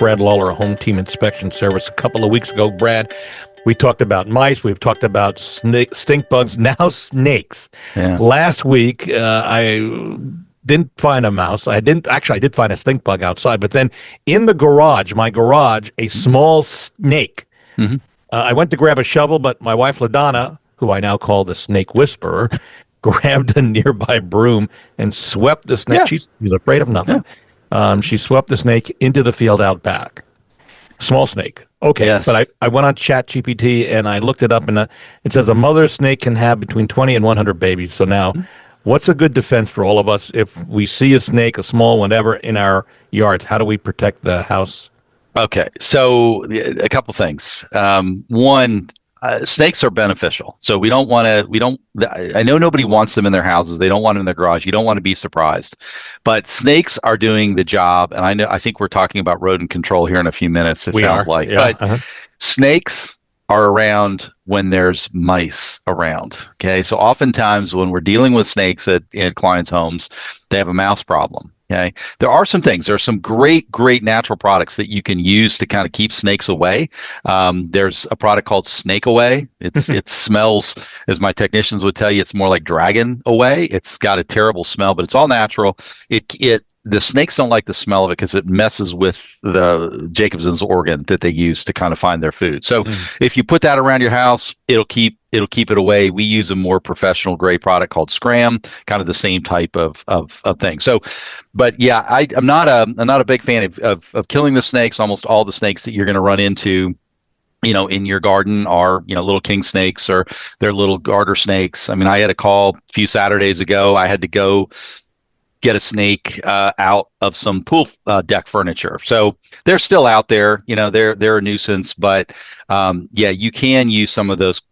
Brad Lawler, Home Team Inspection Service. A couple of weeks ago, Brad, we talked about mice. We've talked about stink bugs. Now snakes. Yeah. Last week, I didn't find a mouse. I did find a stink bug outside, but then in the garage, a small snake. Mm-hmm. I went to grab a shovel, but my wife, LaDonna, who I now call the snake whisperer, grabbed a nearby broom and swept the snake. Yeah. She's afraid of nothing. Yeah. She swept the snake into the field out back. Small snake. Okay, Yes. but I went on ChatGPT and I looked it up, and it says a mother snake can have between 20 and 100 babies. So now, what's a good defense for all of us if we see a snake, a small one, ever in our yards? How do we protect the house? Okay, so a couple things. One, snakes are beneficial, so we don't want to. I know nobody wants them in their houses. They don't want them in their garage. You don't want to be surprised, but snakes are doing the job. And I think we're talking about rodent control here in a few minutes. It sounds like, yeah. But snakes are around when there's mice around. Okay, so oftentimes when we're dealing with snakes at clients' homes, they have a mouse problem. Okay. There are some things. There are some great natural products that you can use to kind of keep snakes away. There's a product called Snake Away. It smells, as my technicians would tell you, it's more like Dragon Away. It's got a terrible smell, but it's all natural. The snakes don't like the smell of it because it messes with the Jacobson's organ that they use to kind of find their food. So if you put that around your house, it'll keep it away. We use a more professional grade product called Scram, kind of the same type of thing. So, but yeah, I'm not a big fan of killing the snakes. Almost all the snakes that you're going to run into, in your garden are, little king snakes, or they're little garter snakes. I mean, I had a call a few Saturdays ago. I had to go get a snake out of some pool deck furniture. So they're still out there. They're a nuisance, but you can use some of those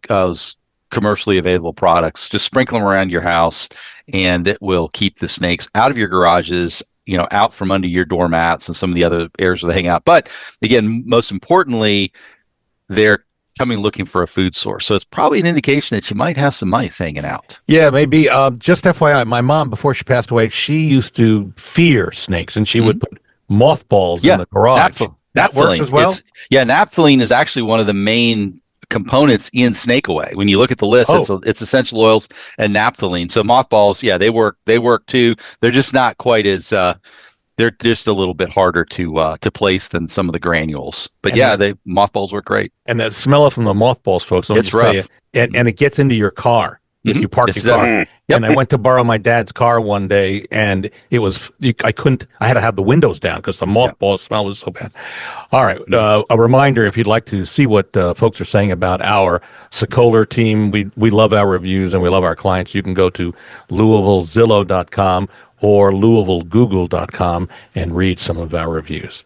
commercially available products. Just sprinkle them around your house, and it will keep the snakes out of your garages, out from under your doormats and some of the other areas where they hang out. But again, most importantly, they're coming looking for a food source. So it's probably an indication that you might have some mice hanging out. Yeah, maybe. Just FYI, my mom, before she passed away, she used to fear snakes, and she would put mothballs in the garage. That works as well? Naphthalene is actually one of the main components in Snake Away. When you look at the list, it's essential oils and naphthalene. So mothballs, they work too. They're just not quite as they're just a little bit harder to place than some of the granules. But mothballs work great. And the smell from the mothballs, folks, it's rough. And it gets into your car if you park your car. Yep. And I went to borrow my dad's car one day, and I had to have the windows down because the mothball smell was so bad. All right. A reminder, if you'd like to see what folks are saying about our Sokoler team, we love our reviews and we love our clients. You can go to LouisvilleZillow.com or LouisvilleGoogle.com and read some of our reviews.